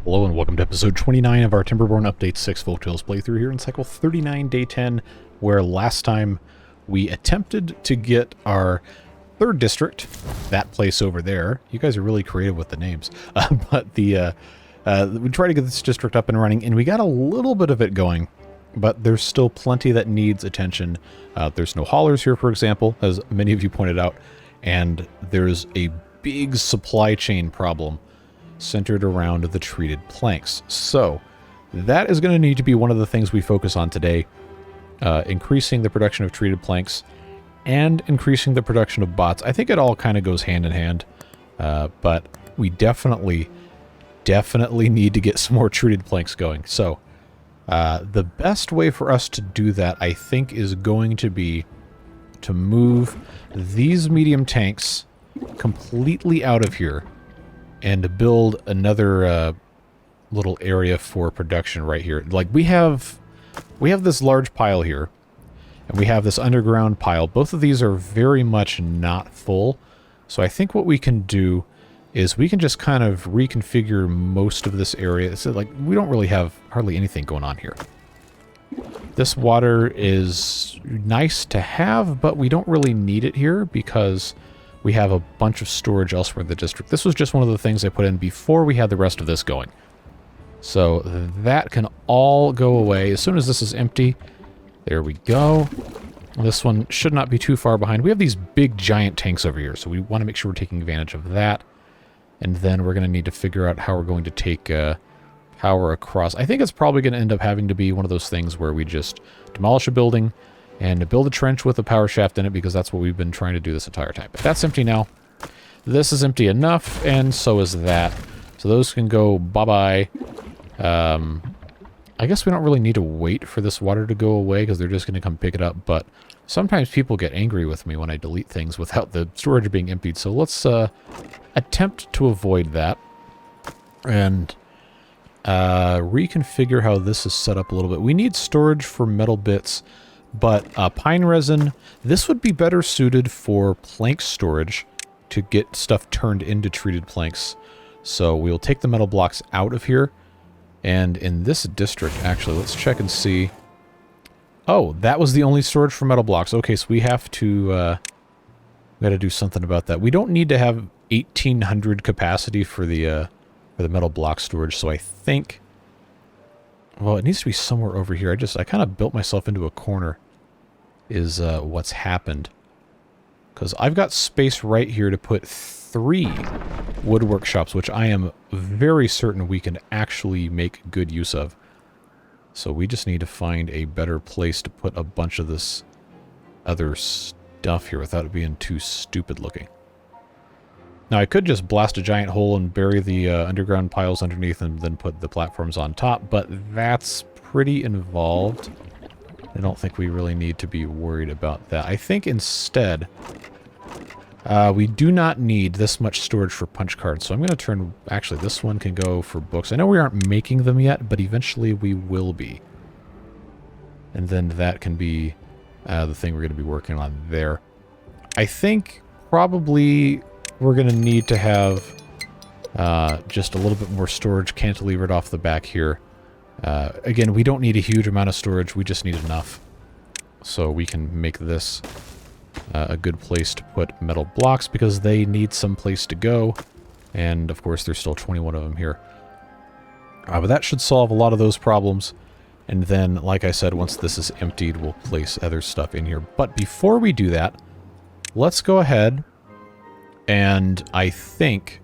Hello and welcome to episode 29 of our Timberborn Update 6 Folktales playthrough here in cycle 39, day 10, where last time we attempted to get our third district, that place over there. You guys are really creative with the names. We tried to get this district up and running, and we got a little bit of it going, but there's still plenty that needs attention. There's no haulers here, for example, as many of you pointed out, and there's a big supply chain problem centered around the treated planks. So that is going to need to be one of the things we focus on today, increasing the production of treated planks and increasing the production of bots. I think it all kind of goes hand in hand, but we definitely need to get some more treated planks going. So the best way for us to do that, I think, is going to be to move these medium tanks completely out of here and build another little area for production right here. Like we have this large pile here, and we have this underground pile. Both of these are very much not full. So I think what we can do is we can just kind of reconfigure most of this area. So like we don't really have hardly anything going on here. This water is nice to have, but we don't really need it here because we have a bunch of storage elsewhere in the district. This was just one of the things I put in before we had the rest of this going. So that can all go away as soon as this is empty. There we go. This one should not be too far behind. We have these big giant tanks over here, so we want to make sure we're taking advantage of that. And then we're going to need to figure out how we're going to take power across. I think it's probably going to end up having to be one of those things where we just demolish a building and build a trench with a power shaft in it, because that's what we've been trying to do this entire time. But that's empty now. This is empty enough, and so is that. So those can go bye-bye. I guess we don't really need to wait for this water to go away, because they're just going to come pick it up. But sometimes people get angry with me when I delete things without the storage being emptied. So let's attempt to avoid that and reconfigure how this is set up a little bit. We need storage for metal bits. But pine resin, this would be better suited for plank storage to get stuff turned into treated planks. So we'll take the metal blocks out of here. And in this district, actually, let's check and see. Oh, that was the only storage for metal blocks. Okay, so we have to we got to do something about that. We don't need to have 1,800 capacity for the metal block storage. So I think, well, it needs to be somewhere over here. I kind of built myself into a corner is what's happened. Because I've got space right here to put 3 wood workshops, which I am very certain we can actually make good use of. So we just need to find a better place to put a bunch of this other stuff here without it being too stupid looking. Now, I could just blast a giant hole and bury the underground piles underneath and then put the platforms on top, but that's pretty involved. I don't think we really need to be worried about that. I think instead, we do not need this much storage for punch cards, so I'm going to turn... Actually, this one can go for books. I know we aren't making them yet, but eventually we will be. And then that can be the thing we're going to be working on there. I think probably... we're going to need to have just a little bit more storage cantilevered off the back here. Again, we don't need a huge amount of storage. We just need enough. So we can make this a good place to put metal blocks, because they need some place to go. And, of course, there's still 21 of them here. But that should solve a lot of those problems. And then, like I said, once this is emptied, we'll place other stuff in here. But before we do that, let's go ahead... and I think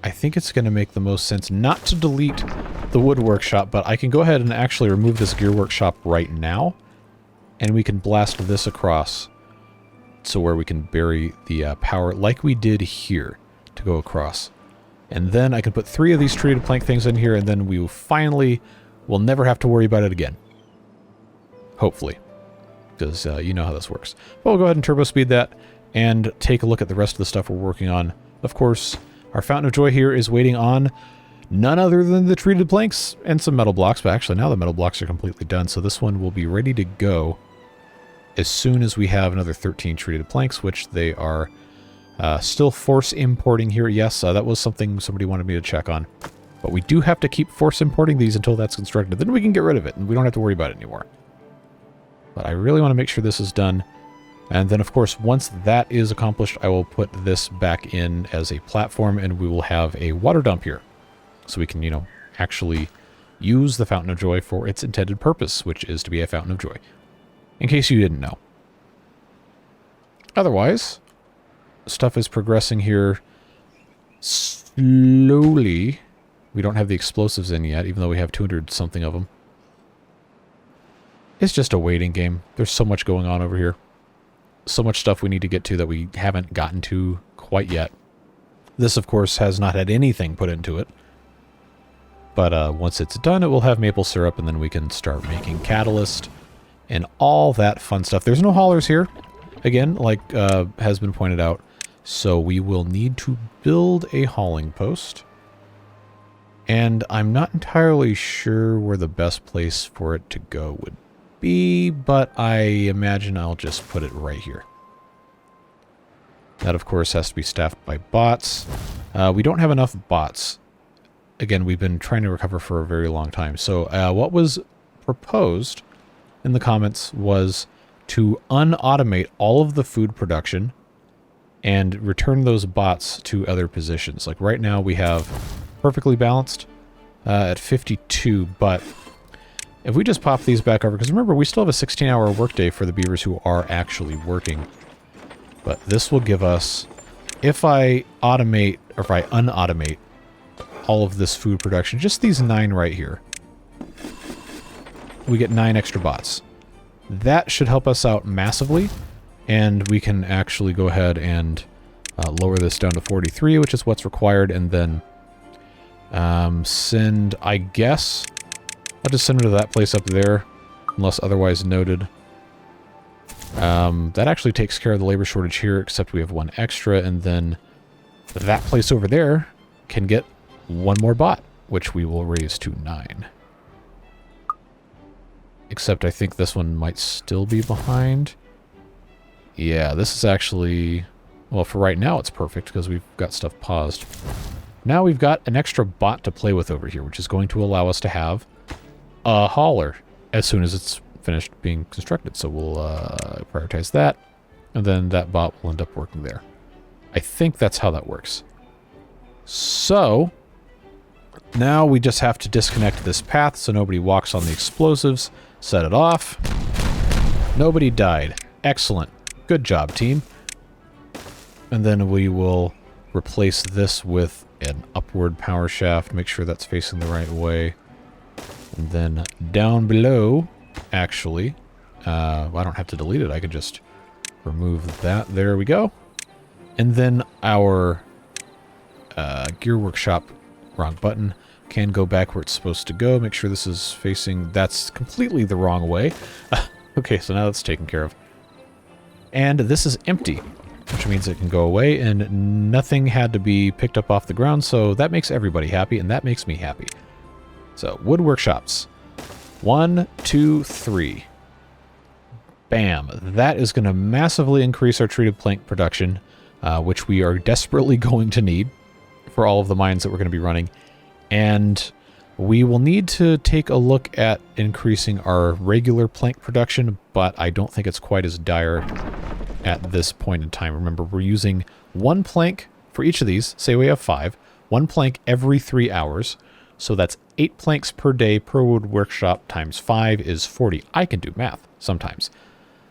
it's going to make the most sense not to delete the wood workshop, but I can go ahead and actually remove this gear workshop right now, and we can blast this across so where we can bury the power like we did here to go across. And then I can put 3 of these treated plank things in here, and then we will never have to worry about it again. Hopefully. Because you know how this works. But we'll go ahead and turbo speed that and take a look at the rest of the stuff we're working on. Of course, our Fountain of Joy here is waiting on none other than the treated planks and some metal blocks, but actually now the metal blocks are completely done, so this one will be ready to go as soon as we have another 13 treated planks, which they are still force importing here. Yes, that was something somebody wanted me to check on. But we do have to keep force importing these until that's constructed. Then we can get rid of it, and we don't have to worry about it anymore. But I really want to make sure this is done. And then, of course, once that is accomplished, I will put this back in as a platform, and we will have a water dump here. So we can, you know, actually use the Fountain of Joy for its intended purpose, which is to be a Fountain of Joy. In case you didn't know. Otherwise, stuff is progressing here slowly. We don't have the explosives in yet, even though we have 200-something of them. It's just a waiting game. There's so much going on over here. So much stuff we need to get to that we haven't gotten to quite yet. This, of course, has not had anything put into it. But once it's done, it will have maple syrup, and then we can start making catalyst and all that fun stuff. There's no haulers here, again, like has been pointed out. So we will need to build a hauling post. And I'm not entirely sure where the best place for it to go would be, but I imagine I'll just put it right here. That, of course, has to be staffed by bots. We don't have enough bots. Again, we've been trying to recover for a very long time. So what was proposed in the comments was to unautomate all of the food production and return those bots to other positions. Like right now we have perfectly balanced at 52, but if we just pop these back over, because remember, we still have a 16-hour workday for the beavers who are actually working. But this will give us, if I automate, or if I unautomate all of this food production, just these 9 right here, we get 9 extra bots. That should help us out massively, and we can actually go ahead and lower this down to 43, which is what's required, and then send, I guess, I'll just send them to that place up there, unless otherwise noted. That actually takes care of the labor shortage here, except we have 1 extra, and then that place over there can get 1 more bot, which we will raise to 9. Except I think this one might still be behind. Yeah, this is actually, well, for right now it's perfect because we've got stuff paused. Now we've got an extra bot to play with over here, which is going to allow us to have a hauler as soon as it's finished being constructed. So we'll prioritize that, and then that bot will end up working there. I think that's how that works. So now we just have to disconnect this path so nobody walks on the explosives. Set it off. Nobody died. Excellent. Good job, team. And then we will replace this with an upward power shaft. Make sure that's facing the right way. And then down below, actually, I don't have to delete it. I can just remove that. There we go. And then our gear workshop, wrong button, can go back where it's supposed to go. Make sure this is facing, that's completely the wrong way. Okay, so now that's taken care of. And this is empty, which means it can go away, and nothing had to be picked up off the ground, so that makes everybody happy, and that makes me happy. So, wood workshops. 1, 2, 3. Bam. That is going to massively increase our treated plank production, which we are desperately going to need for all of the mines that we're going to be running. And we will need to take a look at increasing our regular plank production, but I don't think it's quite as dire at this point in time. Remember, we're using 1 plank for each of these. Say we have 5. 1 plank every 3 hours. So that's 8 planks per day per wood workshop times 5 is 40. I can do math sometimes.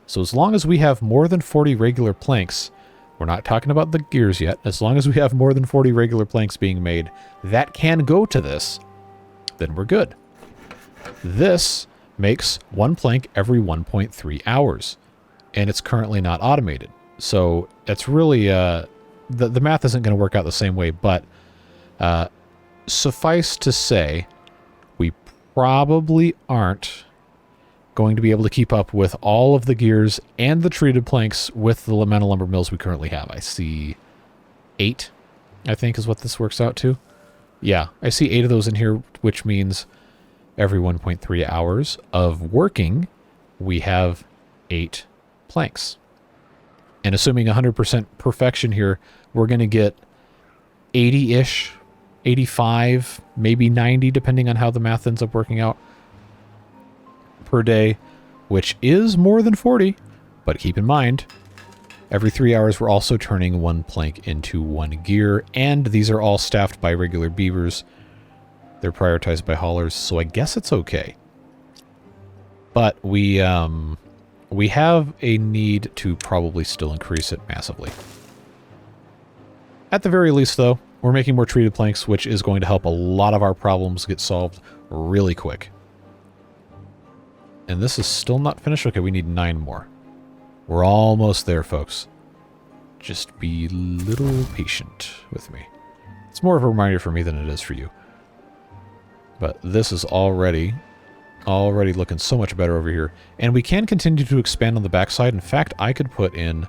So as long as we have more than 40 regular planks, we're not talking about the gears yet, as long as we have more than 40 regular planks being made that can go to this, then we're good. This makes 1 plank every 1.3 hours, and it's currently not automated. So it's really, the math isn't going to work out the same way, but suffice to say, we probably aren't going to be able to keep up with all of the gears and the treated planks with the Lamena lumber mills we currently have. I see 8, I think is what this works out to. Yeah, I see 8 of those in here, which means every 1.3 hours of working, we have 8 planks. And assuming 100% perfection here, we're going to get 80-ish 85, maybe 90, depending on how the math ends up working out per day, which is more than 40. But keep in mind, every 3 hours we're also turning 1 plank into 1 gear, and these are all staffed by regular beavers. They're prioritized by haulers, so I guess it's okay. But we have a need to probably still increase it massively. At the very least, though, we're making more treated planks, which is going to help a lot of our problems get solved really quick. And this is still not finished. Okay, we need 9 more. We're almost there, folks. Just be a little patient with me. It's more of a reminder for me than it is for you. But this is already looking so much better over here. And we can continue to expand on the backside. In fact, I could put in,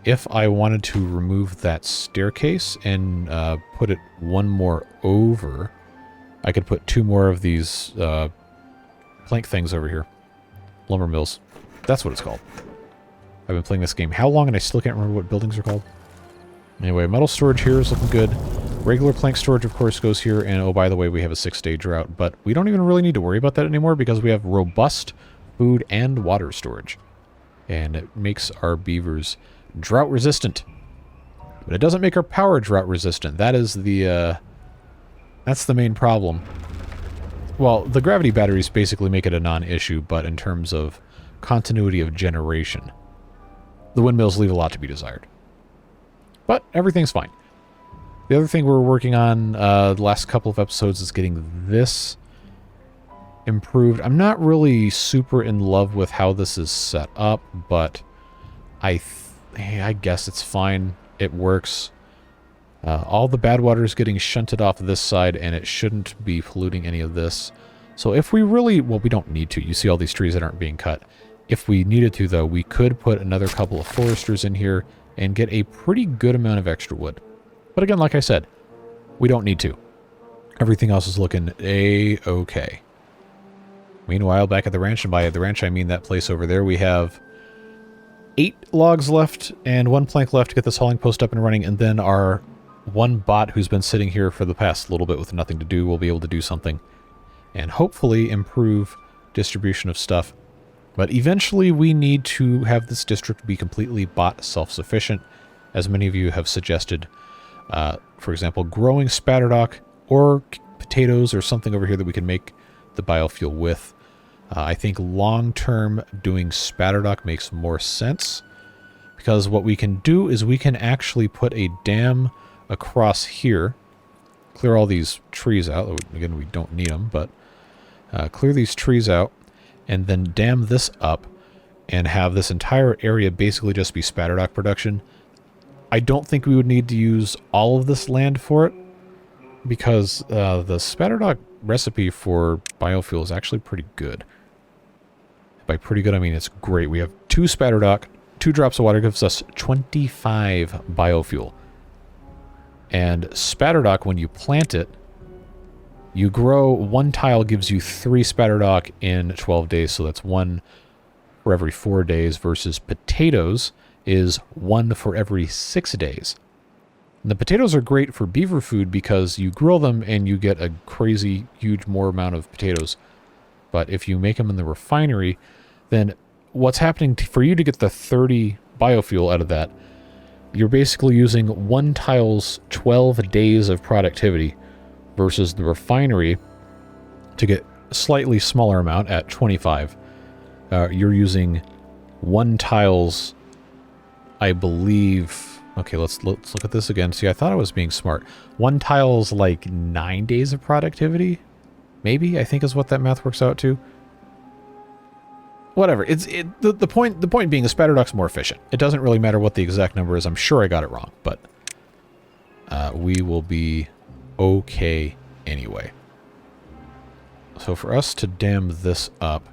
if I wanted to remove that staircase and put it 1 more over, I could put 2 more of these plank things over here. Lumber mills. That's what it's called. I've been playing this game how long and I still can't remember what buildings are called. Anyway, metal storage here is looking good. Regular plank storage, of course, goes here. And, oh, by the way, we have a 6-day drought. But we don't even really need to worry about that anymore because we have robust food and water storage. And it makes our beavers drought resistant. But it doesn't make our power drought resistant. That is the, that's the main problem. Well, the gravity batteries basically make it a non-issue, but in terms of continuity of generation, the windmills leave a lot to be desired. But everything's fine. The other thing we're working on the last couple of episodes is getting this improved. I'm not really super in love with how this is set up, but I guess it's fine. It works. All the bad water is getting shunted off this side, and it shouldn't be polluting any of this. So if we really... Well, we don't need to. You see all these trees that aren't being cut. If we needed to, though, we could put another couple of foresters in here and get a pretty good amount of extra wood. But again, like I said, we don't need to. Everything else is looking A-okay. Meanwhile, back at the ranch, and by the ranch I mean that place over there, we have 8 logs left and 1 plank left to get this hauling post up and running, and then our 1 bot who's been sitting here for the past little bit with nothing to do will be able to do something and hopefully improve distribution of stuff. But eventually we need to have this district be completely bot self-sufficient, as many of you have suggested. For example, growing spatterdock or potatoes or something over here that we can make the biofuel with. I think long-term doing spatterdock makes more sense, because what we can do is we can actually put a dam across here, clear all these trees out. Again, we don't need them, but clear these trees out, and then dam this up and have this entire area basically just be spatterdock production. I don't think we would need to use all of this land for it, because the spatterdock recipe for biofuel is actually pretty good. By pretty good, I mean it's great. We have 2 spatterdock, 2 drops of water gives us 25 biofuel. And spatterdock, when you plant it, you grow 1 tile gives you 3 spatterdock in 12 days, so that's 1 for every 4 days, versus potatoes is 1 for every 6 days. And the potatoes are great for beaver food because you grill them and you get a crazy huge more amount of potatoes. But if you make them in the refinery, then what's happening for you to get the 30 biofuel out of that, you're basically using 1 tile's 12 days of productivity, versus the refinery, to get a slightly smaller amount at 25. You're using 1 tile's, I believe... Okay, let's look at this again. See, I thought I was being smart. 1 tile's like 9 days of productivity? Maybe, I think is what that math works out to. Whatever. The point being, the spatterdock's more efficient. It doesn't really matter what the exact number is. I'm sure I got it wrong, but we will be okay anyway. So for us to dam this up,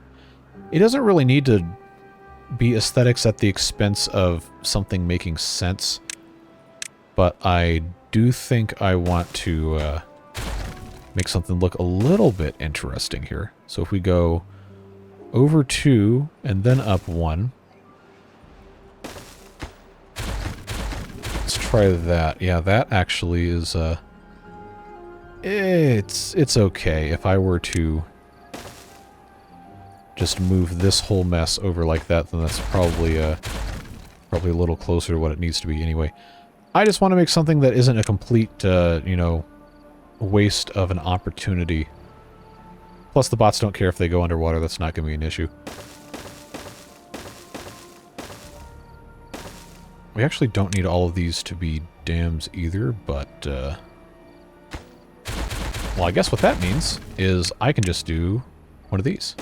it doesn't really need to be aesthetics at the expense of something making sense, but I do think I want to make something look a little bit interesting here. So if we go over 2 and then up 1. Let's try that. Yeah, that actually is It's okay. If I were to just move this whole mess over like that, then that's probably a little closer to what it needs to be anyway. I just want to make something that isn't a complete, you know, waste of an opportunity. Plus the bots don't care if they go underwater, that's not going to be an issue. We actually don't need all of these to be dams either, but, well, I guess what that means is I can just do one of these.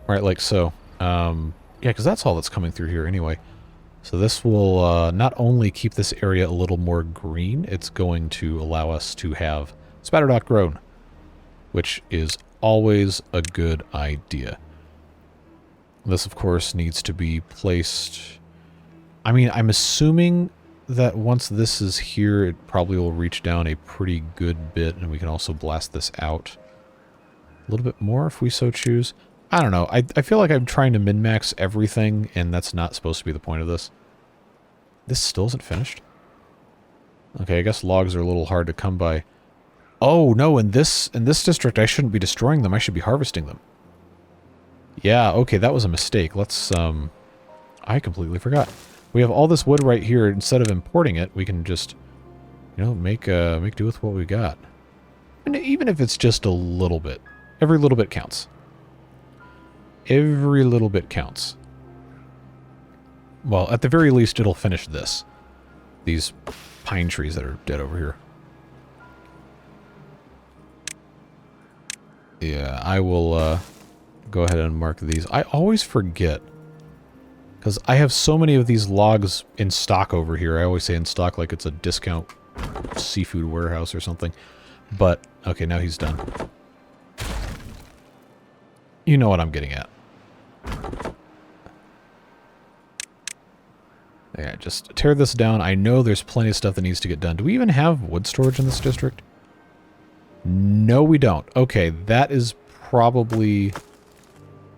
Right, like so. Yeah, because that's all that's coming through here anyway. So this will not only keep this area a little more green, it's going to allow us to have spatterdock grown, which is always a good idea. This, of course, needs to be placed... I mean, I'm assuming that once this is here, it probably will reach down a pretty good bit, and we can also blast this out a little bit more if we so choose. I don't know. I feel like I'm trying to min-max everything, and that's not supposed to be the point of this. This still isn't finished? Okay, I guess logs are a little hard to come by. Oh, no, in this district, I shouldn't be destroying them. I should be harvesting them. Yeah, okay, that was a mistake. Let's, I completely forgot. We have all this wood right here. Instead of importing it, we can just, you know, make do with what we got. And even if it's just a little bit. Every little bit counts. Every little bit counts. Well, at the very least, it'll finish this. These pine trees that are dead over here. Yeah, I will go ahead and mark these. I always forget, because I have so many of these logs in stock over here. I always say in stock like it's a discount seafood warehouse or something. But, okay, now he's done. You know what I'm getting at. Yeah, just tear this down. I know there's plenty of stuff that needs to get done. Do we even have wood storage in this district? No, we don't. Okay, that is probably...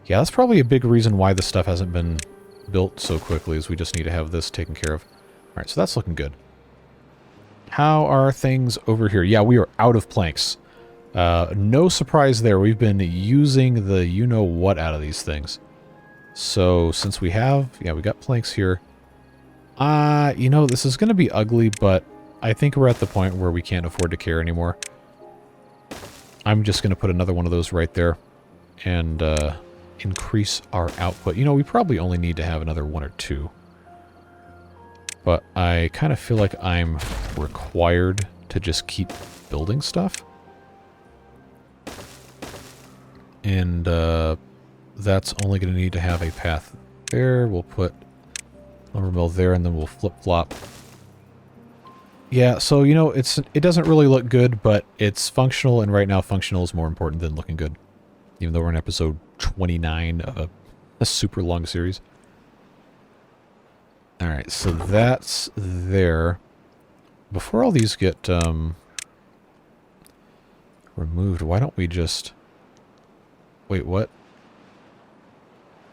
Yeah, that's probably a big reason why this stuff hasn't been built so quickly, is we just need to have this taken care of. Alright, so that's looking good. How are things over here? Yeah, we are out of planks. No surprise there. We've been using the you-know-what out of these things. So, since we have... Yeah, we got planks here. You know, this is going to be ugly, but I think we're at the point where we can't afford to care anymore. I'm just going to put another one of those right there and increase our output. You know, we probably only need to have another one or two. But I kind of feel like I'm required to just keep building stuff. And that's only going to need to have a path there. We'll put lumber mill there, and then we'll flip-flop. Yeah, so, you know, it doesn't really look good, but it's functional, and right now functional is more important than looking good. Even though we're in episode 29 of a super long series. Alright, so that's there. Before all these get removed, why don't we just... Wait, what?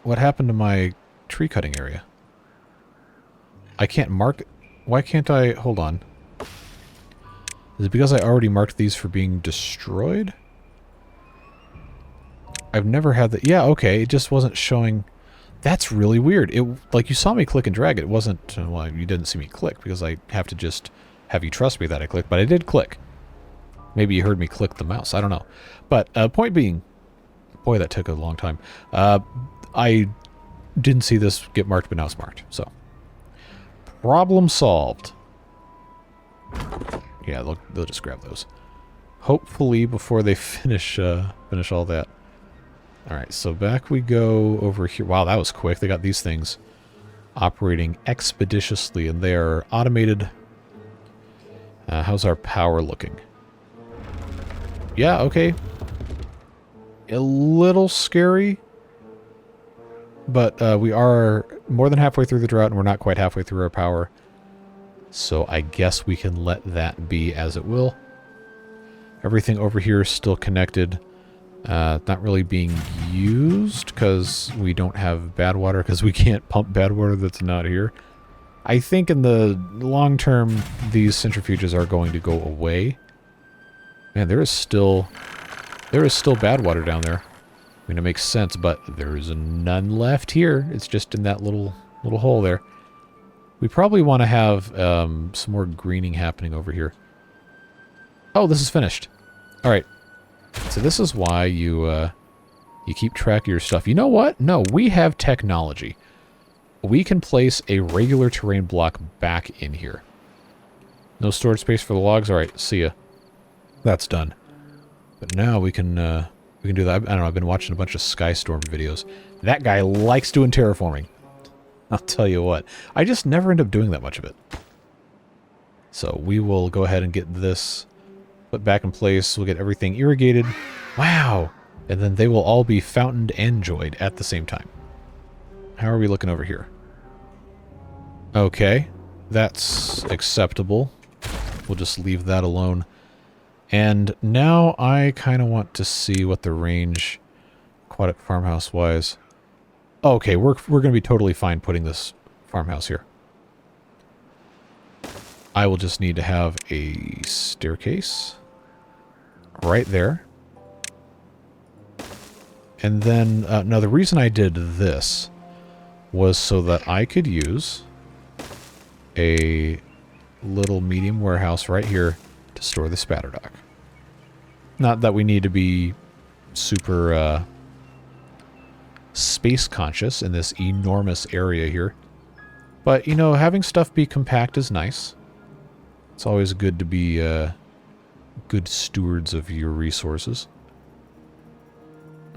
What happened to my tree cutting area? I can't mark... Why can't I... Hold on. Is it because I already marked these for being destroyed? I've never had that... Yeah, okay, it just wasn't showing... That's really weird. It, like, you saw me click and drag it. It wasn't... Well, you didn't see me click, because I have to just have you trust me that I clicked, but I did click. Maybe you heard me click the mouse. I don't know. But, point being... Boy, that took a long time. I didn't see this get marked, but now it's marked, so... Problem solved. Yeah, they'll just grab those. Hopefully before they finish all that. Alright, so back we go over here. Wow, that was quick. They got these things operating expeditiously, and they are automated. How's our power looking? Yeah, okay. A little scary. But we are more than halfway through the drought, and we're not quite halfway through our power. So I guess we can let that be as it will. Everything over here is still connected. Not really being used because we don't have bad water, because we can't pump bad water that's not here. I think in the long term, these centrifuges are going to go away. Man, there is still bad water down there. I mean, it makes sense, but there is none left here. It's just in that little hole there. We probably want to have some more greening happening over here. Oh, this is finished. All right. So this is why you keep track of your stuff. You know what? No, we have technology. We can place a regular terrain block back in here. No storage space for the logs? All right, see ya. That's done. But now we can do that. I don't know, I've been watching a bunch of Skystorm videos. That guy likes doing terraforming. I'll tell you what. I just never end up doing that much of it. So we will go ahead and get this put back in place. We'll get everything irrigated. Wow! And then they will all be fountained and joyed at the same time. How are we looking over here? Okay. That's acceptable. We'll just leave that alone. And now I kind of want to see what the range aquatic farmhouse-wise. Okay, we're going to be totally fine putting this farmhouse here. I will just need to have a staircase right there. And then, now the reason I did this was so that I could use a little medium warehouse right here to store the spatter dock. Not that we need to be super space conscious in this enormous area here. But, you know, having stuff be compact is nice. It's always good to be good stewards of your resources.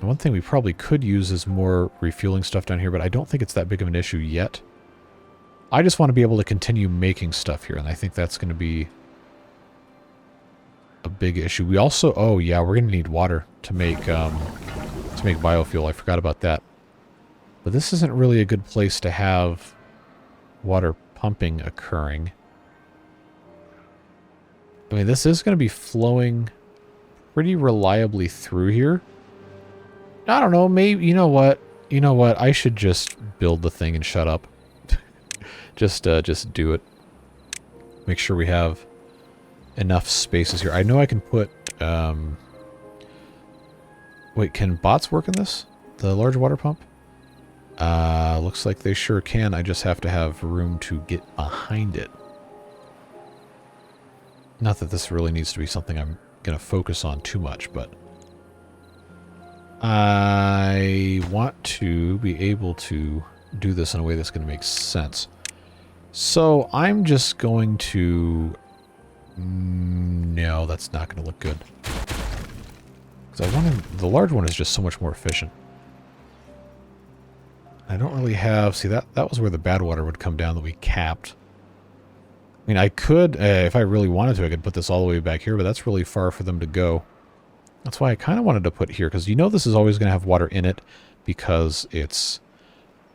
One thing we probably could use is more refueling stuff down here, but I don't think it's that big of an issue yet. I just want to be able to continue making stuff here, and I think that's going to be a big issue. We also, oh yeah, we're going to need water to make biofuel. I forgot about that. But this isn't really a good place to have water pumping occurring. I mean, this is going to be flowing pretty reliably through here. I don't know, maybe, you know what? You know what? I should just build the thing and shut up. just do it. Make sure we have enough spaces here. I know I can put, wait, can bots work in this? The large water pump? Looks like they sure can. I just have to have room to get behind it. Not that this really needs to be something I'm going to focus on too much, but I want to be able to do this in a way that's going to make sense. So I'm just going to... No, that's not going to look good. Because the large one is just so much more efficient. I don't really have... See, that was where the bad water would come down that we capped. I mean, I could, if I really wanted to, I could put this all the way back here, but that's really far for them to go. That's why I kind of wanted to put here, because you know this is always going to have water in it because it's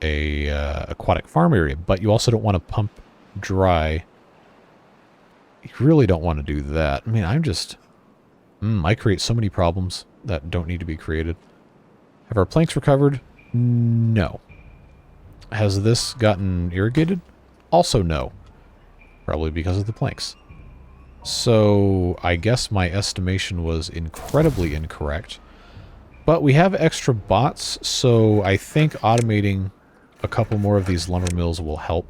a aquatic farm area, but you also don't want to pump dry. You really don't want to do that. I mean, I'm just... I create so many problems that don't need to be created. Have our planks recovered? No. Has this gotten irrigated? Also no. Probably because of the planks. So I guess my estimation was incredibly incorrect. But we have extra bots, so I think automating a couple more of these lumber mills will help.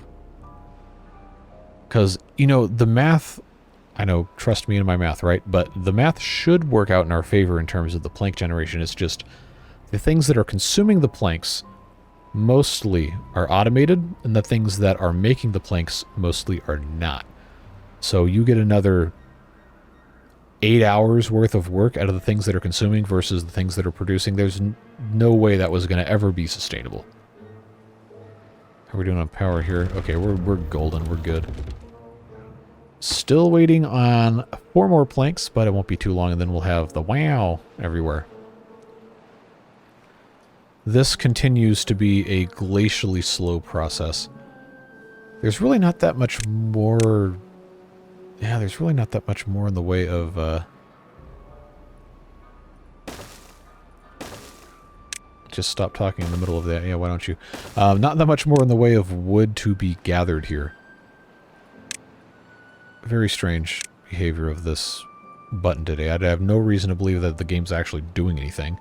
Because, you know, the math... I know, trust me in my math, right? But the math should work out in our favor in terms of the plank generation. It's just the things that are consuming the planks mostly are automated, and the things that are making the planks mostly are not. So you get another 8 hours worth of work out of the things that are consuming versus the things that are producing. There's no way that was going to ever be sustainable. How are we doing on power here? Okay, we're golden. We're good. Still waiting on 4 more planks, but it won't be too long, and then we'll have the wow everywhere. This continues to be a glacially slow process. There's really not that much more... Yeah, there's really not that much more in the way of... Just stop talking in the middle of that. Yeah, why don't you? Not that much more in the way of wood to be gathered here. Very strange behavior of this button today. I'd have no reason to believe that the game's actually doing anything.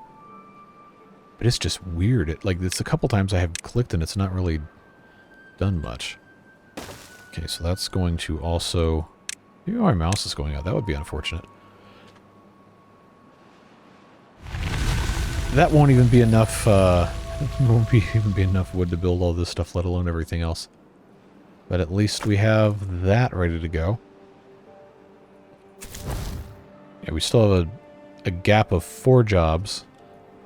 But it's just weird. It's a couple times I have clicked and it's not really done much. Okay, so that's going to also... Maybe my mouse is going out. That would be unfortunate. That won't even be enough, even be enough wood to build all this stuff, let alone everything else. But at least we have that ready to go. Yeah, we still have a gap of 4 jobs.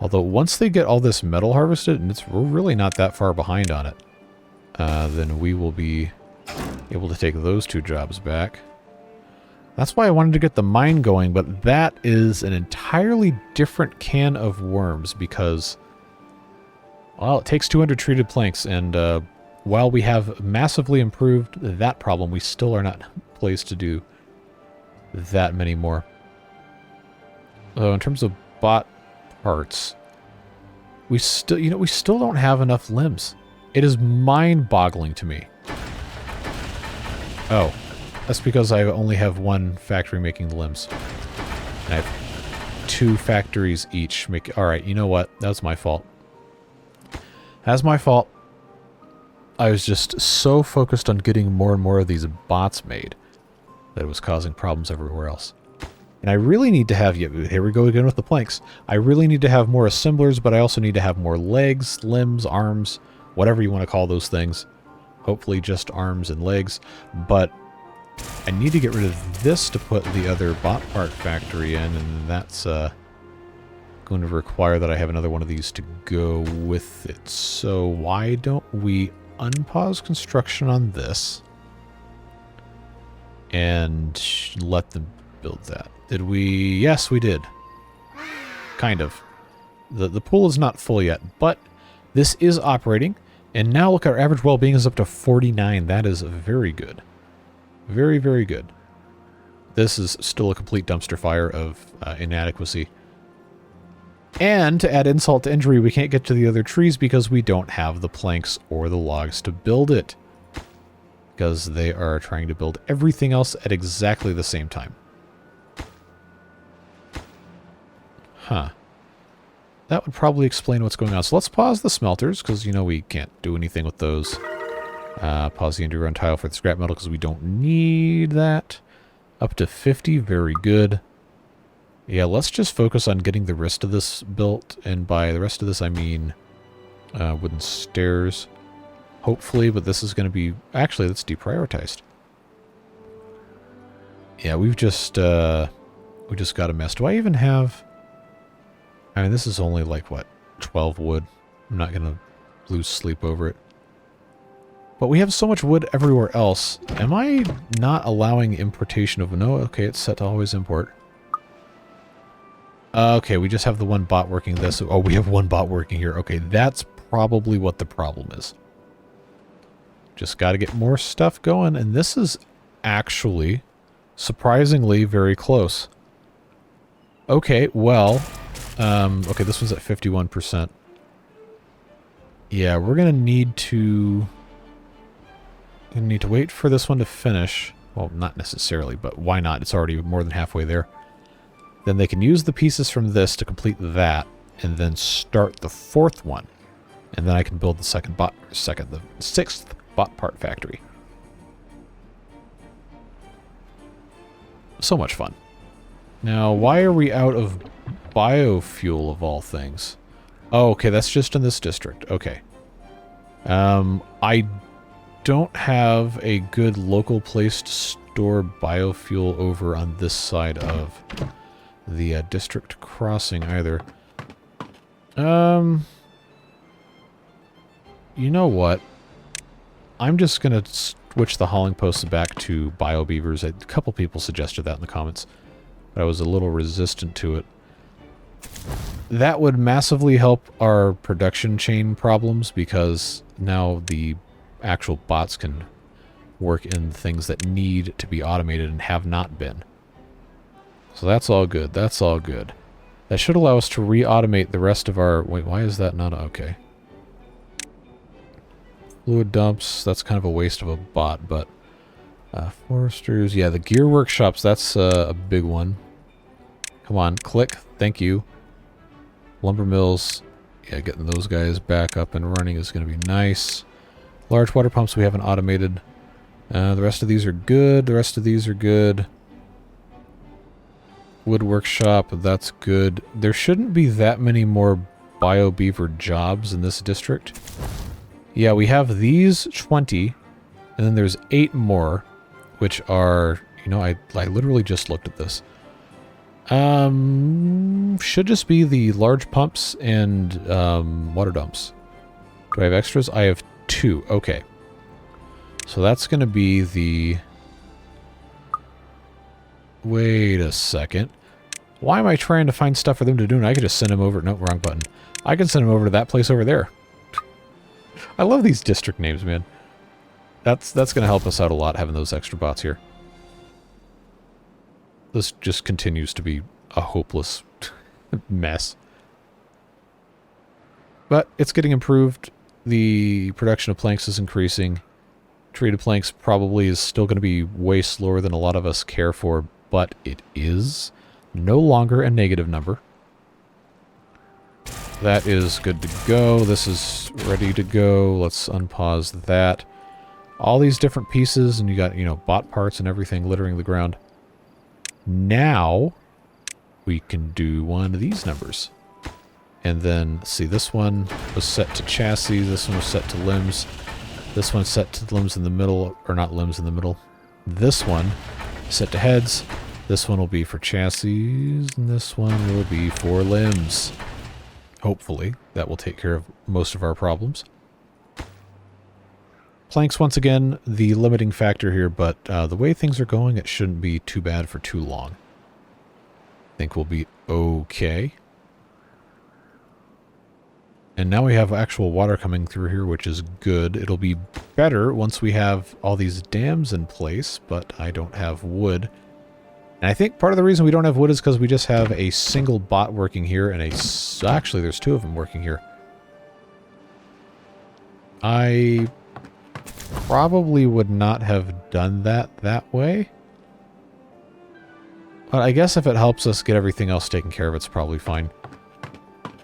Although once they get all this metal harvested, and we're really not that far behind on it, then we will be able to take those 2 jobs back. That's why I wanted to get the mine going, but that is an entirely different can of worms because, well, it takes 200 treated planks, and while we have massively improved that problem, we still are not placed to do that many more. So in terms of bot parts, we still don't have enough limbs. It is mind-boggling to me. Oh, that's because I only have 1 factory making the limbs. And I have 2 factories each make... Alright, you know what? That's my fault. That's my fault. I was just so focused on getting more and more of these bots made that it was causing problems everywhere else. And I really need to have... Here we go again with the planks. I really need to have more assemblers, but I also need to have more legs, limbs, arms, whatever you want to call those things. Hopefully just arms and legs. But I need to get rid of this to put the other bot part factory in, and that's going to require that I have another one of these to go with it. So why don't we unpause construction on this and let them build that? Did we? Yes, we did. Kind of. The pool is not full yet, but this is operating. And now look, our average well-being is up to 49. That is very good. Very, very good. This is still a complete dumpster fire of inadequacy. And to add insult to injury, we can't get to the other trees because we don't have the planks or the logs to build it. Because they are trying to build everything else at exactly the same time. Huh. That would probably explain what's going on. So let's pause the smelters, because, we can't do anything with those. Pause the endurance tile for the scrap metal, because we don't need that. Up to 50, very good. Yeah, let's just focus on getting the rest of this built. And by the rest of this, I mean wooden stairs. Hopefully, but this is going to be... Actually, that's deprioritized. Yeah, we just got a mess. Do I even have... I mean, this is only like, what, 12 wood. I'm not going to lose sleep over it. But we have so much wood everywhere else. Am I not allowing importation of... No, okay, it's set to always import. Okay, we just have the 1 bot working this. Oh, we have 1 bot working here. Okay, that's probably what the problem is. Just got to get more stuff going, and this is actually surprisingly very close. Okay, well... okay, this one's at 51%. Yeah, we're gonna need to wait for this one to finish. Well, not necessarily, but why not? It's already more than halfway there. Then they can use the pieces from this to complete that, and then start the 4th one. And then I can build the the 6th bot part factory. So much fun. Now, why are we out of biofuel of all things? Oh, okay, that's just in this district. Okay. I don't have a good local place to store biofuel over on this side of the district crossing either. You know what? I'm just gonna switch the hauling posts back to biobeavers. A couple people suggested that in the comments, but I was a little resistant to it. That would massively help our production chain problems, because now the actual bots can work in things that need to be automated and have not been. So that's all good. That's all good. That should allow us to re-automate the rest of our... Wait, why is that not... Okay. Fluid dumps, that's kind of a waste of a bot, but Foresters. Yeah, the gear workshops, that's a big one. Come on, click. Thank you. Lumber mills. Yeah, getting those guys back up and running is going to be nice. Large water pumps we haven't automated. The rest of these are good. The rest of these are good. Wood workshop, that's good. There shouldn't be that many more BioBeaver jobs in this district. Yeah, we have these 20, and then there's 8 more, which are, you know, I literally just looked at this. Should just be the large pumps and water dumps. Do I have extras? I have 2. Okay. So that's going to be the... Wait a second. Why am I trying to find stuff for them to do? And I could just send them over... No, wrong button. I can send them over to that place over there. I love these district names, man. That's going to help us out a lot, having those extra bots here. This just continues to be a hopeless mess. But it's getting improved. The production of planks is increasing. Treated planks probably is still going to be way slower than a lot of us care for, but it is no longer a negative number. That is good to go. This is ready to go. Let's unpause that. All these different pieces, and you got, you know, bot parts and everything littering the ground. Now, we can do one of these numbers. And then, see, this one was set to chassis, this one was set to limbs, this one's set to limbs in the middle, or not limbs in the middle. This one set to heads, this one will be for chassis, and this one will be for limbs. Hopefully, that will take care of most of our problems. Planks, once again, the limiting factor here, but the way things are going, it shouldn't be too bad for too long. I think we'll be okay. And now we have actual water coming through here, which is good. It'll be better once we have all these dams in place, but I don't have wood. And I think part of the reason we don't have wood is because we just have a single bot working here, and actually there's 2 of them working here. I probably would not have done that way. But I guess if it helps us get everything else taken care of, it's probably fine.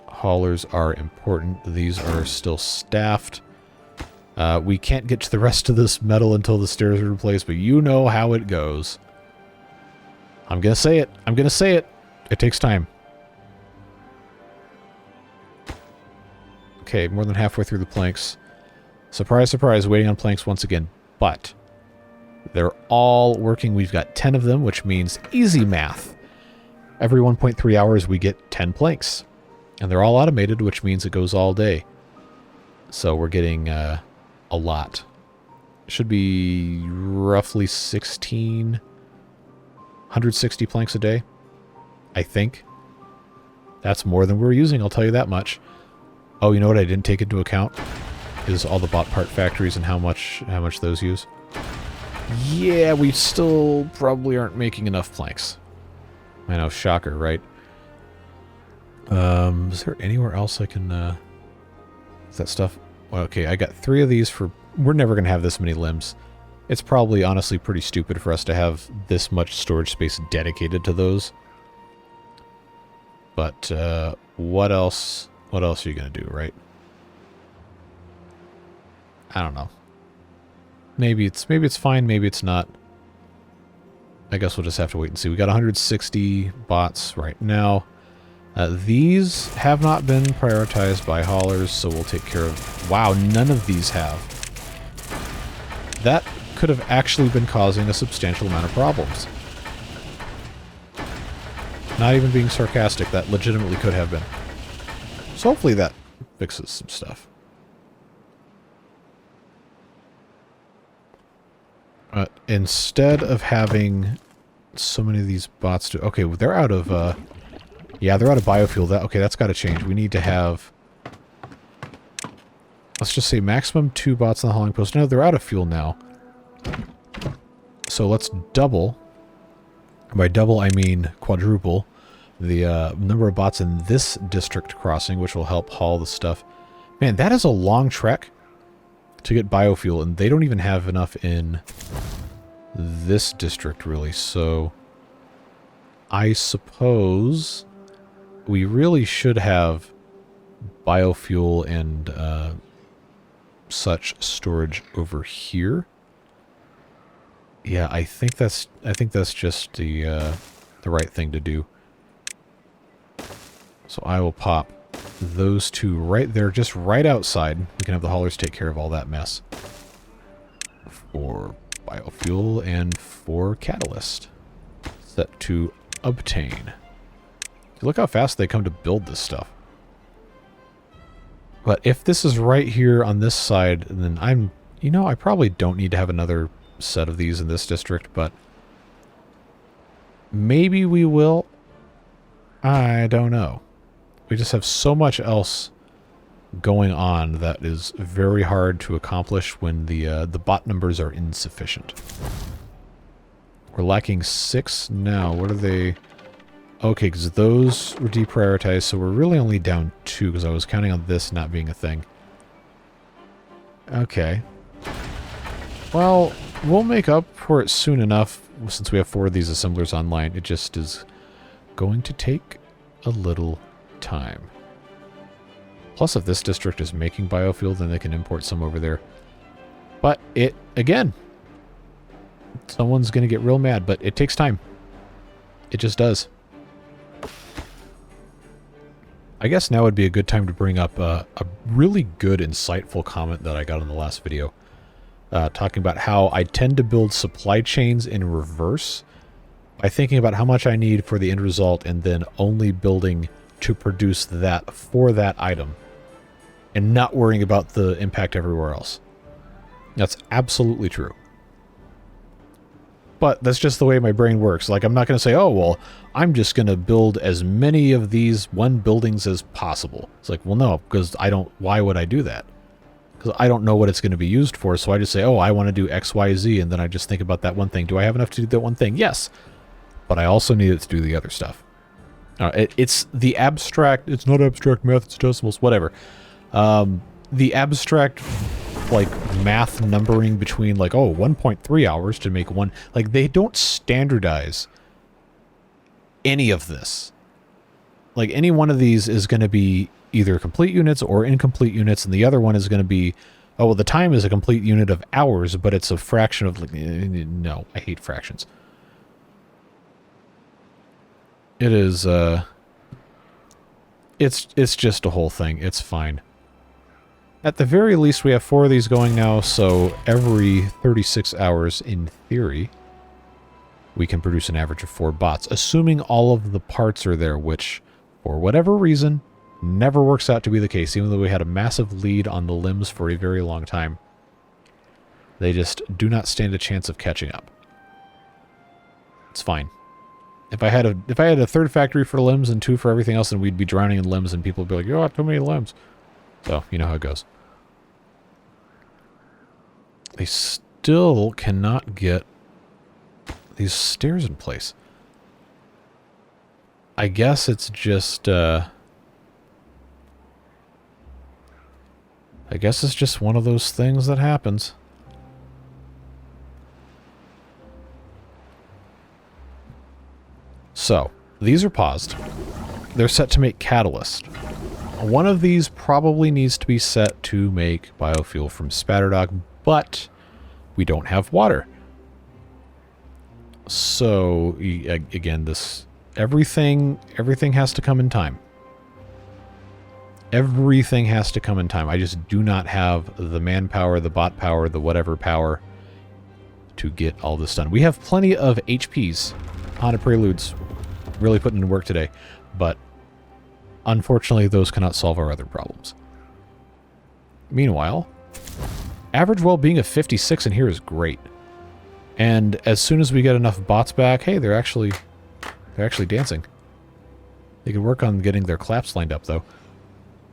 Haulers are important. These are still staffed. We can't get to the rest of this metal until the stairs are replaced, but you know how it goes. I'm gonna say it. I'm gonna say it. It takes time. Okay, more than halfway through the planks. Surprise, surprise, waiting on planks once again. But they're all working. We've got 10 of them, which means easy math. Every 1.3 hours, we get 10 planks. And they're all automated, which means it goes all day. So we're getting a lot. Should be roughly 160 planks a day, I think. That's more than we're using, I'll tell you that much. Oh, you know what I didn't take into account? Is all the bot part factories and how much those use. Yeah, we still probably aren't making enough planks. I know, shocker, right? Is there anywhere else I can, is that stuff? Well, okay, I got 3 of these for, we're never going to have this many limbs. It's probably, honestly, pretty stupid for us to have this much storage space dedicated to those. But, what else are you going to do, right? I don't know. Maybe it's fine, maybe it's not. I guess we'll just have to wait and see. We got 160 bots right now. These have not been prioritized by haulers, so we'll take care of... Wow, none of these have. That could have actually been causing a substantial amount of problems. Not even being sarcastic, that legitimately could have been. So hopefully that fixes some stuff. Instead of having so many of these bots do... Okay, they're out of... yeah, they're out of biofuel. Okay, that's got to change. We need to have... Let's just say maximum 2 bots on the hauling post. No, they're out of fuel now. So let's double. By double, I mean quadruple. The number of bots in this district crossing, which will help haul the stuff. Man, that is a long trek to get biofuel, and they don't even have enough in this district, really. So I suppose we really should have biofuel and such storage over here. Yeah, I think that's just the right thing to do. So I will pop those two right there, just right outside. We can have the haulers take care of all that mess. For biofuel and for catalyst. Set to obtain. Look how fast they come to build this stuff. But if this is right here on this side, then I probably don't need to have another set of these in this district, but maybe we will. I don't know. We just have so much else going on that is very hard to accomplish when the bot numbers are insufficient. We're lacking 6 now. What are they? Okay, because those were deprioritized, so we're really only down 2 because I was counting on this not being a thing. Okay. Well, we'll make up for it soon enough since we have 4 of these assemblers online. It just is going to take a little time. Plus, if this district is making biofuel, then they can import some over there. But again, someone's going to get real mad, but it takes time. It just does. I guess now would be a good time to bring up a really good, insightful comment that I got in the last video. Talking about how I tend to build supply chains in reverse by thinking about how much I need for the end result and then only building to produce that for that item and not worrying about the impact everywhere else. That's absolutely true. But that's just the way my brain works. Like, I'm not going to say, oh, well, I'm just going to build as many of these one buildings as possible. It's like, well, no, because why would I do that? Because I don't know what it's going to be used for, so I just say, oh, I want to do X, Y, Z, and then I just think about that one thing. Do I have enough to do that one thing? Yes. But I also need it to do the other stuff. It's the abstract, it's not abstract math, it's decimals, whatever. The abstract, like, math numbering between, like, oh, 1.3 hours to make one. Like, they don't standardize any of this. Like, any one of these is going to be either complete units or incomplete units, and the other one is going to be, oh, well, the time is a complete unit of hours, but it's a fraction of, like, no, I hate fractions. It is, it's just a whole thing. It's fine. At the very least, we have 4 of these going now, so every 36 hours, in theory, we can produce an average of 4 bots, assuming all of the parts are there, which, for whatever reason, never works out to be the case, even though we had a massive lead on the limbs for a very long time. They just do not stand a chance of catching up. It's fine. If I had a 3rd factory for limbs and 2 for everything else, then we'd be drowning in limbs, and people would be like, "Oh, too many limbs." So, you know how it goes. They still cannot get these stairs in place. I guess it's just, I guess it's just one of those things that happens. So, these are paused. They're set to make catalyst. One of these probably needs to be set to make biofuel from Spatterdog, but we don't have water. So, again, everything has to come in time. Everything has to come in time. I just do not have the manpower, the bot power, the whatever power to get all this done. We have plenty of HPs. Honda Preludes really putting in work today, but unfortunately those cannot solve our other problems. Meanwhile, average well-being of 56 in here is great. And as soon as we get enough bots back, hey, they're actually dancing. They can work on getting their claps lined up, though.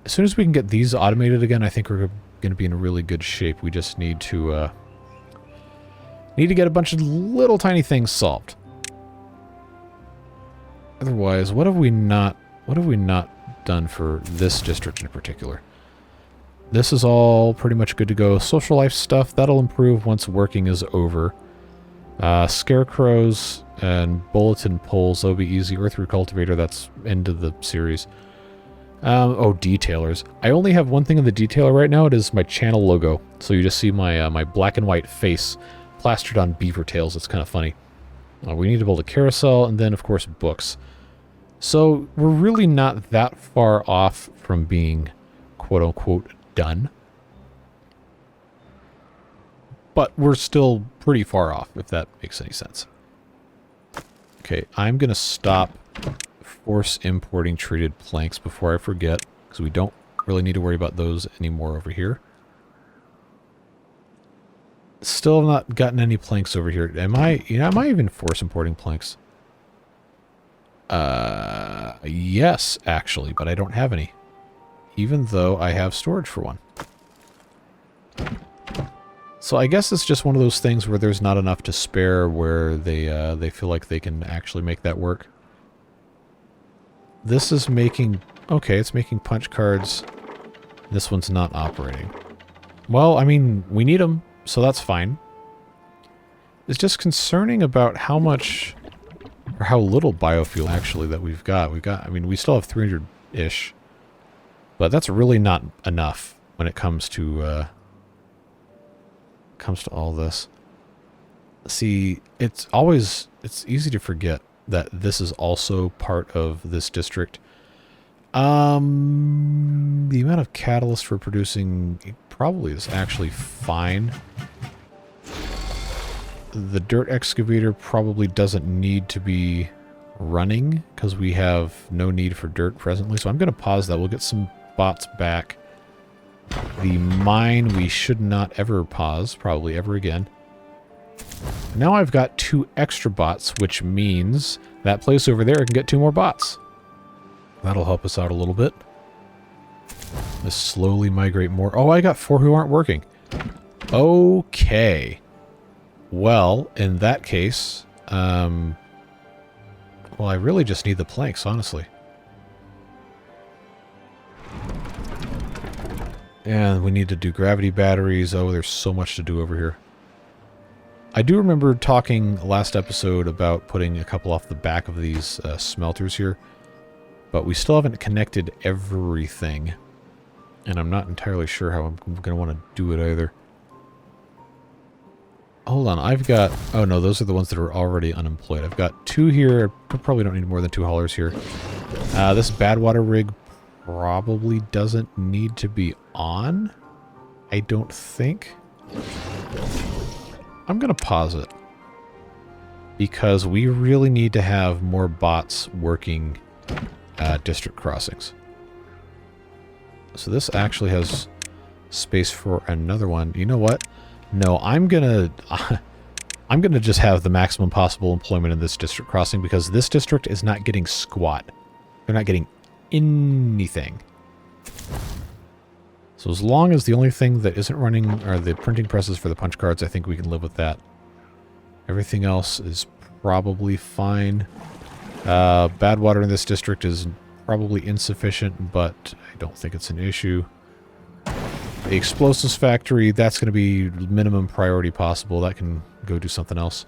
As soon as we can get these automated again, I think we're going to be in really good shape. We just need to get a bunch of little tiny things solved. Otherwise, what have we not done for this district in particular? This is all pretty much good to go. Social life stuff, that'll improve once working is over. Scarecrows and bulletin poles, that'll be easy. Earthroot cultivator, that's end of the series. Oh, detailers. I only have one thing in the detailer right now. It is my channel logo. So you just see my my black and white face plastered on beaver tails. It's kind of funny. We need to build a carousel, and then, of course, books. So we're really not that far off from being, quote-unquote, done. But we're still pretty far off, if that makes any sense. Okay, I'm going to stop force importing treated planks before I forget, because we don't really need to worry about those anymore over here. Still have not gotten any planks over here. Am I even force importing planks? Yes, actually, but I don't have any. Even though I have storage for one. So I guess it's just one of those things where there's not enough to spare where they feel like they can actually make that work. This is making... Okay, it's making punch cards. This one's not operating. Well, I mean, we need them, so that's fine. It's just concerning about how much... or how little biofuel, actually, that we've got. I mean, we still have 300-ish. But that's really not enough when it comes to all this. See, it's easy to forget that this is also part of this district. The amount of catalyst for producing probably is actually fine. The dirt excavator probably doesn't need to be running because we have no need for dirt presently. So I'm going to pause that. We'll get some bots back. The mine we should not ever pause, probably ever again. Now I've got 2 extra bots, which means that place over there can get 2 more bots. That'll help us out a little bit. Let's slowly migrate more. Oh, I got 4 who aren't working. Okay. Well, in that case, well, I really just need the planks, honestly. And we need to do gravity batteries. Oh, there's so much to do over here. I do remember talking last episode about putting a couple off the back of these smelters here. But we still haven't connected everything. And I'm not entirely sure how I'm going to want to do it either. Hold on, I've got... Oh no, those are the ones that are already unemployed. I've got 2 here. I probably don't need more than 2 haulers here. This Badwater rig probably doesn't need to be on. I don't think. I'm going to pause it. Because we really need to have more bots working district crossings. So this actually has space for another one. You know what? No, I'm gonna just have the maximum possible employment in this district crossing because this district is not getting squat. They're not getting anything. So as long as the only thing that isn't running are the printing presses for the punch cards, I think we can live with that. Everything else is probably fine. Bad water in this district is probably insufficient, but I don't think it's an issue. The explosives factory, that's going to be minimum priority possible. That can go do something else.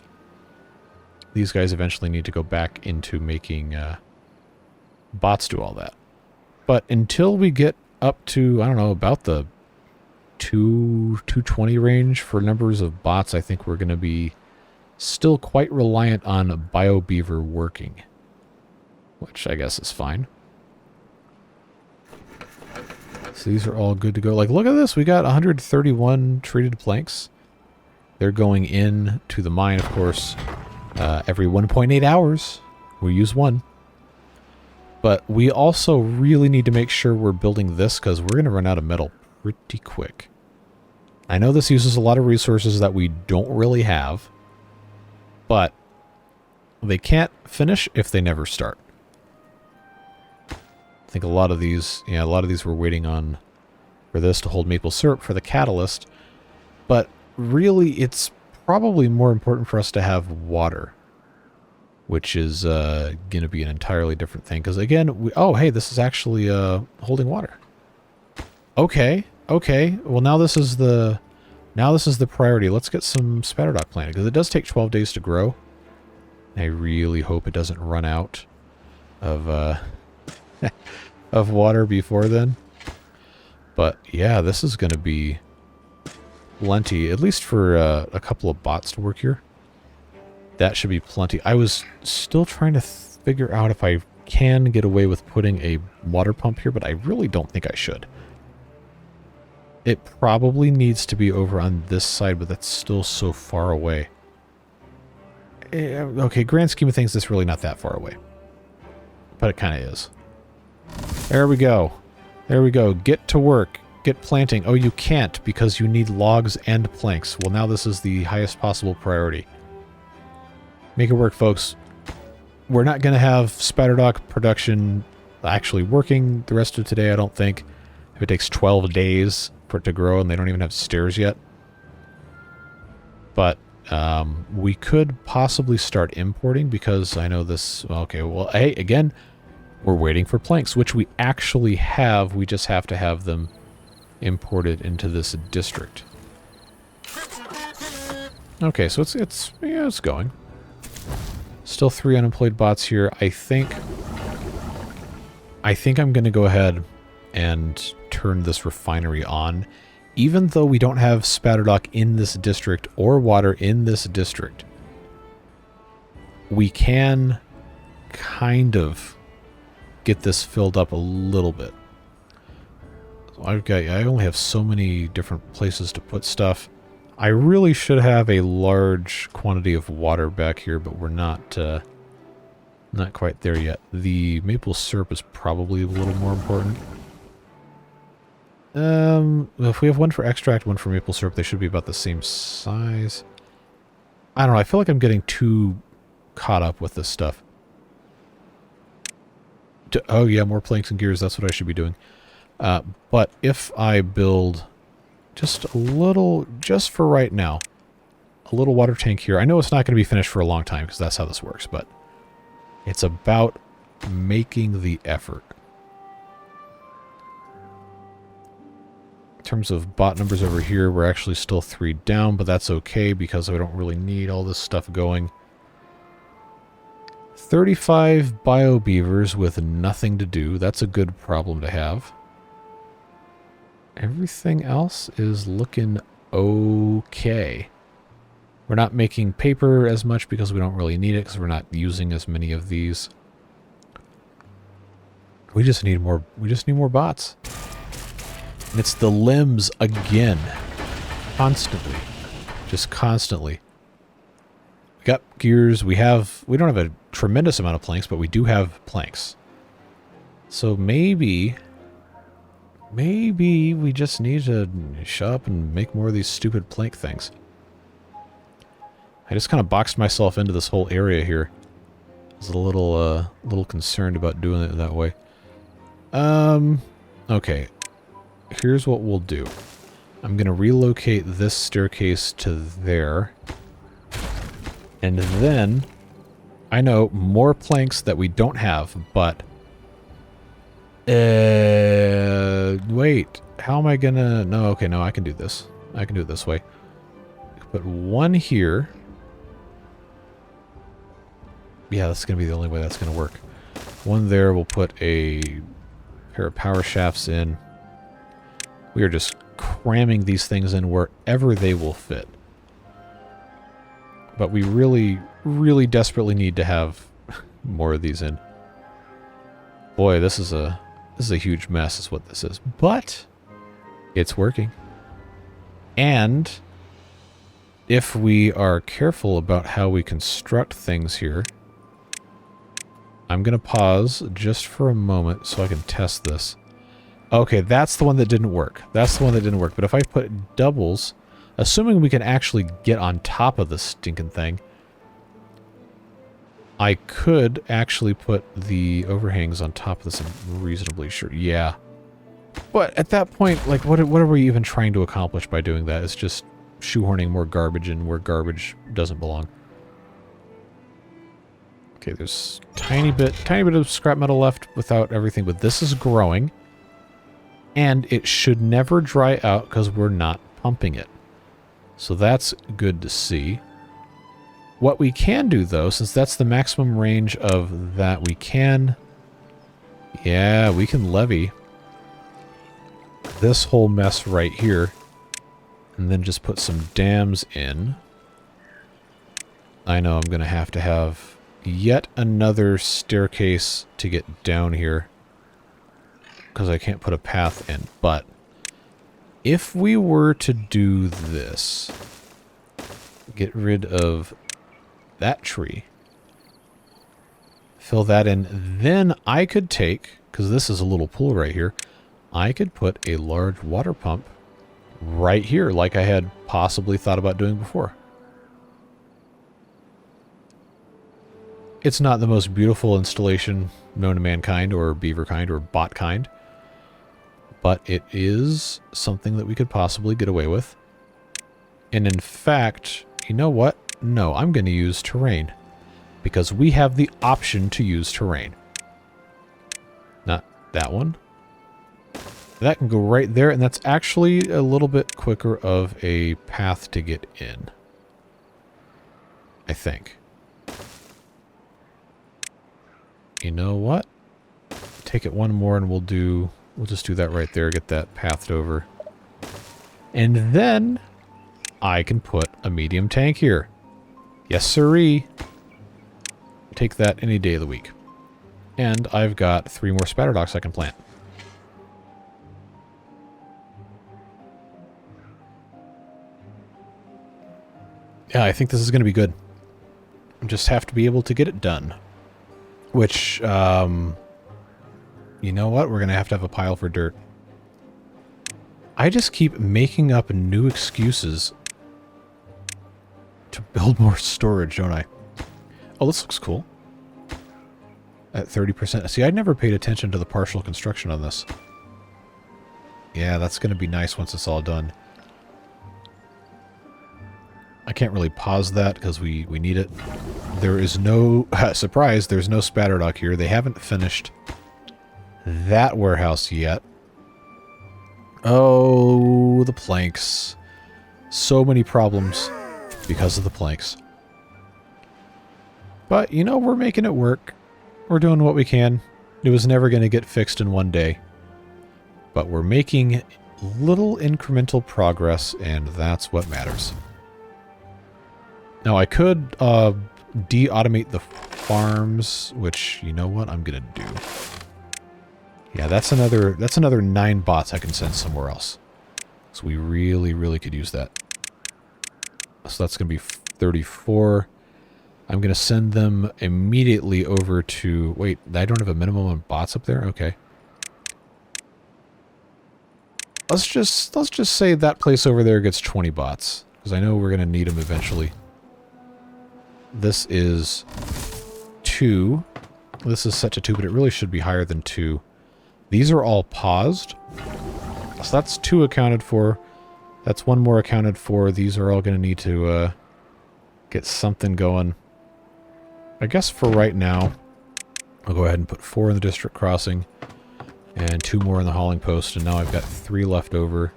These guys eventually need to go back into making bots do all that. But until we get up to, I don't know, about the 220 range for numbers of bots, I think we're going to be still quite reliant on BioBeaver working. Which I guess is fine. So these are all good to go. Like, look at this. We got 131 treated planks. They're going in to the mine, of course, every 1.8 hours. We use 1. But we also really need to make sure we're building this because we're going to run out of metal pretty quick. I know this uses a lot of resources that we don't really have, but they can't finish if they never start. I think a lot of these were waiting on for this to hold maple syrup for the catalyst, but really it's probably more important for us to have water, which is going to be an entirely different thing. Because again, oh hey, this is actually holding water. Okay. Well, now this is the Now this is the priority. Let's get some spatterdock planted, because it does take 12 days to grow. I really hope it doesn't run out of of water before then. But yeah, this is going to be plenty, at least for a couple of bots to work here. That should be plenty. I was still trying to figure out if I can get away with putting a water pump here, but I really don't think I should. It probably needs to be over on this side, but that's still so far away. Okay, grand scheme of things, it's really not that far away. But it kind of is. There we go. There we go. Get to work. Get planting. Oh, you can't because you need logs and planks. Well, now this is the highest possible priority. Make it work, folks. We're not going to have spatterdock production actually working the rest of today, I don't think. If it takes 12 days for it to grow and they don't even have stairs yet. But we could possibly start importing because I know this... Okay, well, hey, again, we're waiting for planks, which we actually have. We just have to have them imported into this district. Okay, so it's going. Still 3 unemployed bots here. I think I'm going to go ahead and turn this refinery on, even though we don't have spatterdock in this district or water in this district. We can kind of get this filled up a little bit. So I only have so many different places to put stuff. I really should have a large quantity of water back here, but we're not quite there yet. The maple syrup is probably a little more important. If we have one for extract, one for maple syrup, they should be about the same size. I don't know, I feel like I'm getting too caught up with this stuff. Oh yeah, more planks and gears, that's what I should be doing. But if I build just a little, just for right now, a little water tank here. I know it's not going to be finished for a long time because that's how this works, but it's about making the effort. In terms of bot numbers over here, we're actually still 3 down, but that's okay because I don't really need all this stuff going. 35 bio beavers with nothing to do. That's a good problem to have. Everything else is looking okay. We're not making paper as much because we don't really need it because we're not using as many of these. We just need more bots. And it's the limbs again. Constantly. Just constantly. We got gears. We don't have a tremendous amount of planks, but we do have planks. So maybe we just need to shut up and make more of these stupid plank things. I just kind of boxed myself into this whole area here. I was a little concerned about doing it that way. Okay. Here's what we'll do. I'm going to relocate this staircase to there. And then, I know, more planks that we don't have, but... wait. How am I gonna... No, okay, no, I can do this. I can do it this way. Put one here. Yeah, that's gonna be the only way that's gonna work. One there, we'll put a pair of power shafts in. We are just cramming these things in wherever they will fit. But we really, really desperately need to have more of these in. Boy, this is a huge mess is what this is. But it's working. And if we are careful about how we construct things here, I'm going to pause just for a moment so I can test this. Okay, that's the one that didn't work. That's the one that didn't work. But if I put doubles, assuming we can actually get on top of this stinking thing, I could actually put the overhangs on top of this, I'm reasonably sure. Yeah. But at that point, like, what are we even trying to accomplish by doing that? It's just shoehorning more garbage in where garbage doesn't belong. Okay, there's tiny bit of scrap metal left without everything, but this is growing. And it should never dry out because we're not pumping it. So that's good to see. What we can do, though, since that's the maximum range of that, we can... Yeah, we can levy this whole mess right here. And then just put some dams in. I know I'm going to have yet another staircase to get down here. Because I can't put a path in. But if we were to do this, get rid of that tree, fill that in, then I could take, because this is a little pool right here, I could put a large water pump right here, like I had possibly thought about doing before. It's not the most beautiful installation known to mankind, or beaver kind, or bot kind, but it is something that we could possibly get away with. And in fact, you know what? No, I'm going to use terrain, because we have the option to use terrain. Not that one. That can go right there, and that's actually a little bit quicker of a path to get in, I think. You know what? Take it one more and we'll just do that right there, get that pathed over. And then I can put a medium tank here. Yes, sirree. Take that any day of the week. And I've got 3 more spatter docks I can plant. Yeah, I think this is going to be good. I just have to be able to get it done. Which, you know what? We're going to have a pile for dirt. I just keep making up new excuses to build more storage, don't I? Oh, this looks cool. At 30%. See, I never paid attention to the partial construction on this. Yeah, that's going to be nice once it's all done. I can't really pause that because we need it. There is no... surprise, there's no spatter dock here. They haven't finished that warehouse yet. Oh, the planks. So many problems because of the planks. But, you know, we're making it work. We're doing what we can. It was never going to get fixed in one day. But we're making little incremental progress, and that's what matters. Now, I could de-automate the farms, which, you know what, I'm going to do. Yeah, that's another 9 bots I can send somewhere else. So we really, really could use that. So that's going to be 34. I'm going to send them immediately over to... Wait, I don't have a minimum of bots up there? Okay. Let's just say that place over there gets 20 bots. Because I know we're going to need them eventually. This is 2. This is set to 2, but it really should be higher than 2. These are all paused. So that's 2 accounted for. That's 1 more accounted for. These are all going to need to get something going. I guess for right now, I'll go ahead and put 4 in the district crossing and 2 more in the hauling post, and now I've got 3 left over.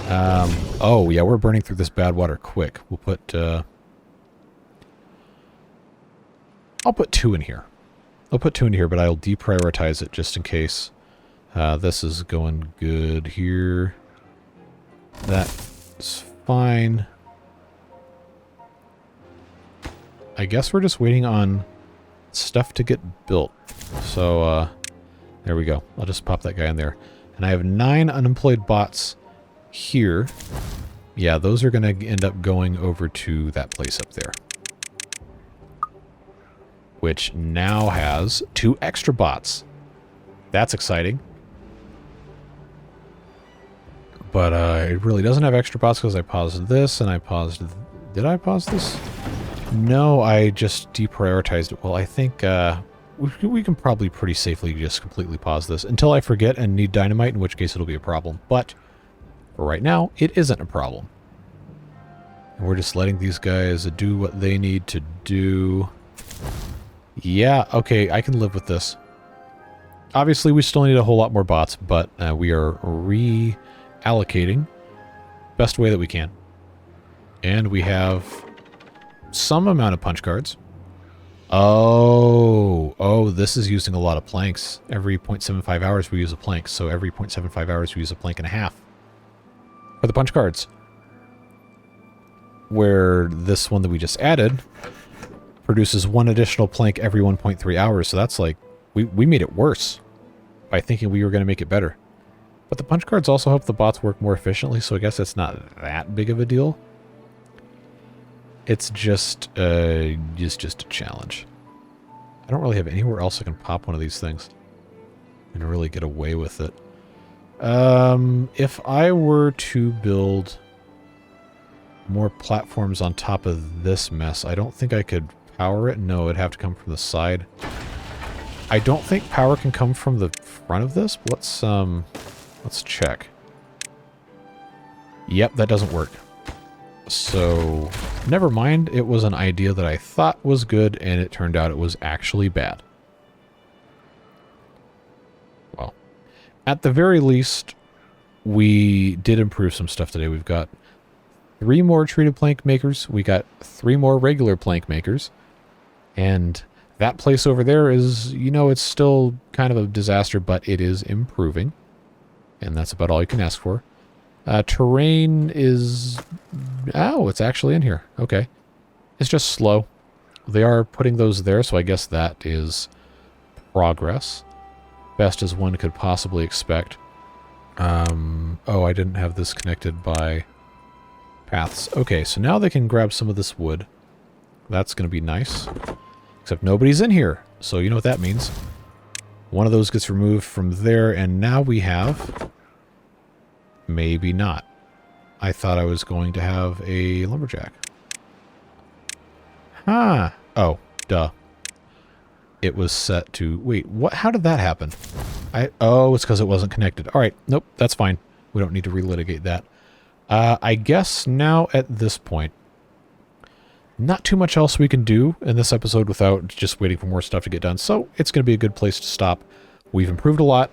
Oh, yeah, we're burning through this bad water quick. We'll put... I'll put 2 in here. I'll put 2 in here, but I'll deprioritize it just in case. This is going good here. That's fine. I guess we're just waiting on stuff to get built. So, there we go. I'll just pop that guy in there. And I have 9 unemployed bots here. Yeah, those are going to end up going over to that place up there. Which now has 2 extra bots. That's exciting. But it really doesn't have extra bots because I paused this and I paused... Did I pause this? No, I just deprioritized it. Well, I think we can probably pretty safely just completely pause this until I forget and need dynamite, in which case it'll be a problem. But for right now, it isn't a problem. And we're just letting these guys do what they need to do. Yeah, okay, I can live with this. Obviously, we still need a whole lot more bots, but we are reallocating best way that we can. And we have some amount of punch cards. Oh, this is using a lot of planks. Every 0.75 hours we use a plank, so every 0.75 hours we use a plank and a half for the punch cards. Where this one that we just added produces one additional plank every 1.3 hours, so that's like, we made it worse by thinking we were going to make it better. But the punch cards also help the bots work more efficiently, so I guess it's not that big of a deal. It's just a challenge. I don't really have anywhere else I can pop one of these things and really get away with it. If I were to build more platforms on top of this mess, I don't think I could power it. No, it'd have to come from the side. I don't think power can come from the front of this, but let's check. Yep, that doesn't work. So, never mind. It was an idea that I thought was good, and it turned out it was actually bad. Well, at the very least, we did improve some stuff today. We've got 3 more treated plank makers. We got 3 more regular plank makers. And that place over there is, you know, it's still kind of a disaster, but it is improving. And that's about all you can ask for. Terrain is... Oh, it's actually in here. Okay. It's just slow. They are putting those there, so I guess that is progress. Best as one could possibly expect. Oh, I didn't have this connected by paths. Okay, so now they can grab some of this wood. That's going to be nice. Except nobody's in here, so you know what that means. One of those gets removed from there, and now we have... Maybe not. I thought I was going to have a lumberjack. Ah. Oh, duh. It was set to... Wait, what? How did that happen? Oh, it's because it wasn't connected. All right. Nope, that's fine. We don't need to relitigate that. I guess now at this point, not too much else we can do in this episode without just waiting for more stuff to get done. So it's going to be a good place to stop. We've improved a lot.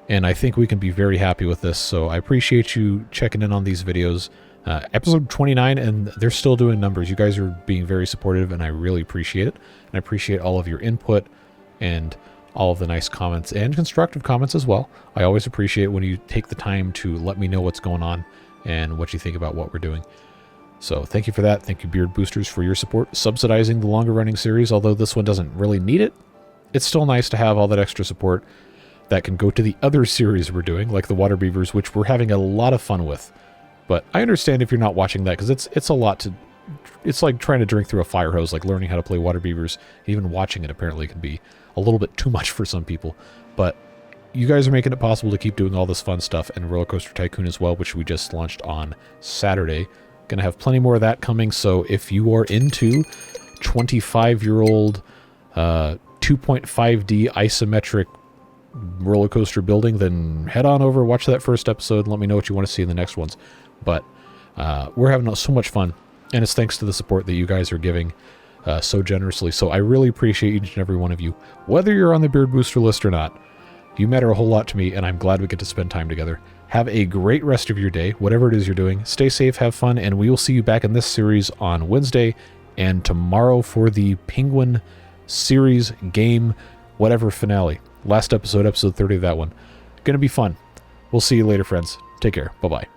And I think we can be very happy with this, so I appreciate you checking in on these videos. Episode 29, and they're still doing numbers. You guys are being very supportive, and I really appreciate it. And I appreciate all of your input and all of the nice comments and constructive comments as well. I always appreciate when you take the time to let me know what's going on and what you think about what we're doing. So thank you for that. Thank you, Beard Boosters, for your support. Subsidizing the longer-running series, although this one doesn't really need it. It's still nice to have all that extra support that can go to the other series we're doing, like the Water Beavers, which we're having a lot of fun with. But I understand if you're not watching that, because it's a lot to... It's like trying to drink through a fire hose, like learning how to play Water Beavers. Even watching it apparently can be a little bit too much for some people. But you guys are making it possible to keep doing all this fun stuff, and Roller Coaster Tycoon as well, which we just launched on Saturday. Gonna have plenty more of that coming, so if you are into 25-year-old 2.5D isometric roller coaster building, then head on over, watch that first episode, and let me know what you want to see in the next ones. But we're having so much fun, and it's thanks to the support that you guys are giving so generously. So I really appreciate each and every one of you, whether you're on the Beard Booster list or not. You matter a whole lot to me, and I'm glad we get to spend time together. Have a great rest of your day, whatever it is you're doing. Stay safe, have fun, and we will see you back in this series on Wednesday and tomorrow for the Penguin series game, whatever finale. Last episode, episode 30 of that one. Gonna be fun. We'll see you later, friends. Take care. Bye-bye.